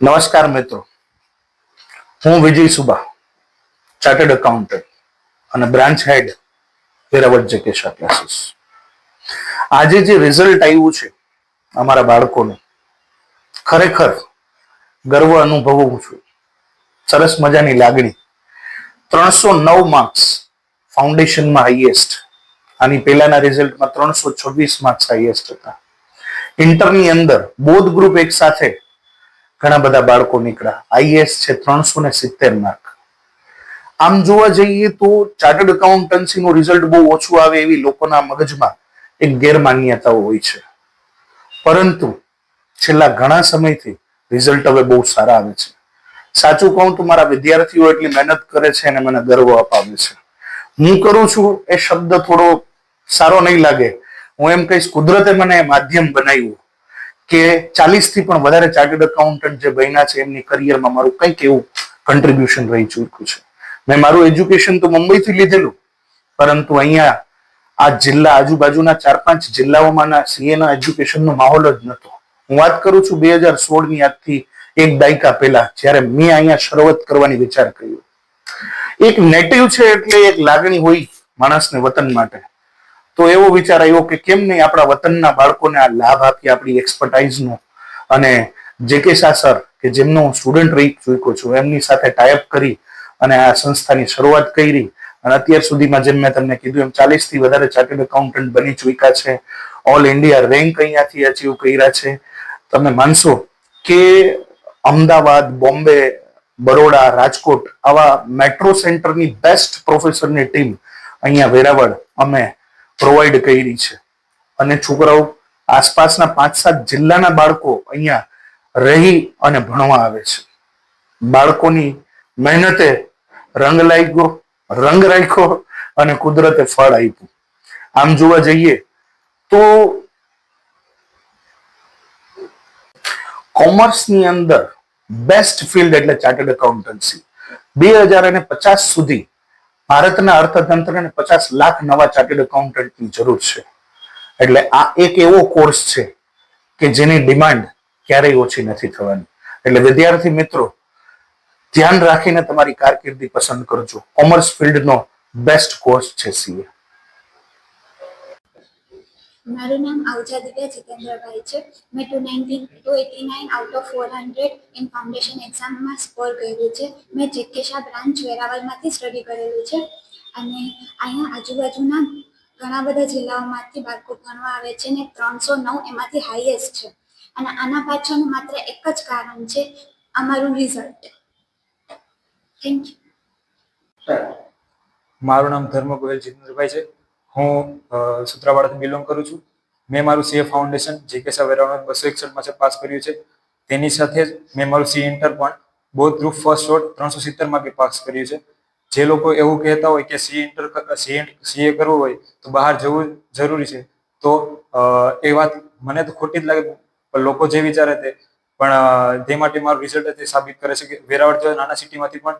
નમસ્કાર મિત્રો, હું વિજય સુબા, ચાર્ટર્ડ એકાઉન્ટન્ટ અને બ્રાન્ચ હેડ વેરાવળ જેકેશા ક્લાસીસ. આજે જે રિઝલ્ટ આવ્યું છે અમારા બાળકોનું, ખરેખર ગર્વ અનુભવું છું. સરસ મજાની લાગણી. 309 માર્ક્સ ફાઉન્ડેશનમાં હાઈએસ્ટ. આની પહેલાના રિઝલ્ટમાં 326 માર્ક્સ હાઈએસ્ટ હતા. ઇન્ટરની અંદર બોધ ગ્રુપ એક સાથે ઘણા બધા બાળકો નીકળ્યા. આઈએસ છે 370 માર્ક. આમ જોવા જઈએ તો ચાર્ટર્ડ એકાઉન્ટન્સીનું રિઝલ્ટ બહુ ઓછું આવે એવી લોકોના મગજમાં એક ગેરમાન્યતાઓ હોય છે, પરંતુ છેલ્લા ઘણા સમયથી રિઝલ્ટ હવે બહુ સારા આવે છે. સાચું કહું તો મારા વિદ્યાર્થીઓ એટલી મહેનત કરે છે અને મને ગર્વ અપાવે છે. હું કરું છું એ શબ્દ થોડો સારો નહીં લાગે, હું એમ કહીશ કુદરતે મને માધ્યમ બનાવ્યું કે 40 થી પણ વધારે ચાર્ટર્ડ એકાઉન્ટન્ટ જે બન્યા છે એમની કરિયરમાં મારું કંઈક એવું કન્ટ્રીબ્યુશન રહી ચૂક્યું છે. મેં મારું એજ્યુકેશન તો મુંબઈથી લીધેલું, પરંતુ અહીંયા આ જિલ્લા આજુબાજુના 4-5 જિલ્લાઓમાંના સીએના એજ્યુકેશનનો માહોલ જ નહોતો. હું વાત કરું છું 2016ની, આજથી એક દાયકા પહેલા, જ્યારે મેં અહીંયા શરૂઆત કરવાની વિચાર કર્યો. એક નેટિવ છે એટલે એક લાગણી હોય માણસને વતન માટે. તો એવો વિચાર આવ્યો કે કેમ નહીં આપણા વતનના બાળકોને આ લાભ આપીએ આપણી એક્સપર્ટાઇઝનો. અને જેકેશા સર કે જેમનો હું સ્ટુડન્ટ રહી ચૂક્યો છું, એમની સાથે ટાઈપ કરી અને આ સંસ્થાની શરૂઆત કરી. અને અત્યાર સુધીમાં જેમ મેં તમને કીધું એમ 40 થી વધારે ચાર્ટર્ડ એકાઉન્ટન્ટ બની ચૂક્યા છે. ઓલ ઇન્ડિયા રેન્ક અહીંયાથી અચીવ કર્યા છે. તમે માનશો કે અમદાવાદ, બોમ્બે, બરોડા, રાજકોટ આવા મેટ્રો સેન્ટરની બેસ્ટ પ્રોફેસરની ટીમ અહીંયા વેરાવળ અમે પ્રોવાઈડ કરી છે. અને છોકરાઓ આસપાસના 5-7 જિલ્લાના બાળકો અહીંયા રહી અને ભણવા આવે છે. બાળકોની મહેનતે રંગ રાખ્યો અને કુદરતે ફળ આપ્યું. આમ જોવા જઈએ તો કોમર્સની અંદર બેસ્ટ ફિલ્ડ એટલે ચાર્ટર્ડ એકાઉન્ટન્સી. 2050 સુધી ભારતના અર્થતંત્રને 50 લાખ નવા ચાર્ટર્ડ એકાઉન્ટન્ટની જરૂર છે. એટલે આ એક એવો કોર્સ છે કે જેની ડિમાન્ડ ક્યારેય ઓછી નથી થવાની. એટલે વિદ્યાર્થી મિત્રો, ધ્યાન રાખીને તમારી કારકિર્દી પસંદ કરજો. કોમર્સ ફિલ્ડનો બેસ્ટ કોર્સ છે સીએ. મારું નામ આહુજા દિવ્યા જીતેન્દ્રભાઈ છે. મેં 289 આઉટ ઓફ 400 ઇન ફાઉન્ડેશન એક્ઝામમાં સ્કોર કર્યું છે. મેં જેકેશા બ્રાન્ચ વેરાવળમાંથી સ્ટડી કરેલું છે. અને અહીંયા આજુબાજુના ઘણા બધા જિલ્લાઓમાંથી બાળકો ભણવા આવે છે ને 309 એમાંથી હાઈએસ્ટ છે. અને આના પાછળનું માત્ર એક જ કારણ છે, અમારું રિઝલ્ટ. Thank you. મારું નામ ધર્મ ગોયલ જીતેન્દ્રભાઈ છે. હું સુત્રાવાડાથી બિલોંગ કરું છું. મેં મારું સીએ ફાઉન્ડેશન જેકેશા વેરાવળ 261 માંથી પાસ કર્યું છે. તેની સાથે જ મેં મારું સી ઇન્ટર પણ બોધ ગ્રુપ ફર્સ્ટ શોટ 370 માંથી પાસ કર્યું છે. જે લોકો એવું કહેતા હોય કે સીએ કરવું હોય તો બહાર જવું જરૂરી છે, તો એ વાત મને તો ખોટી જ લાગે. પણ લોકો જે વિચારે તે, પણ તે માટે મારું રિઝલ્ટ તે સાબિત કરે છે કે વેરાવળ જેવા નાના સિટીમાંથી પણ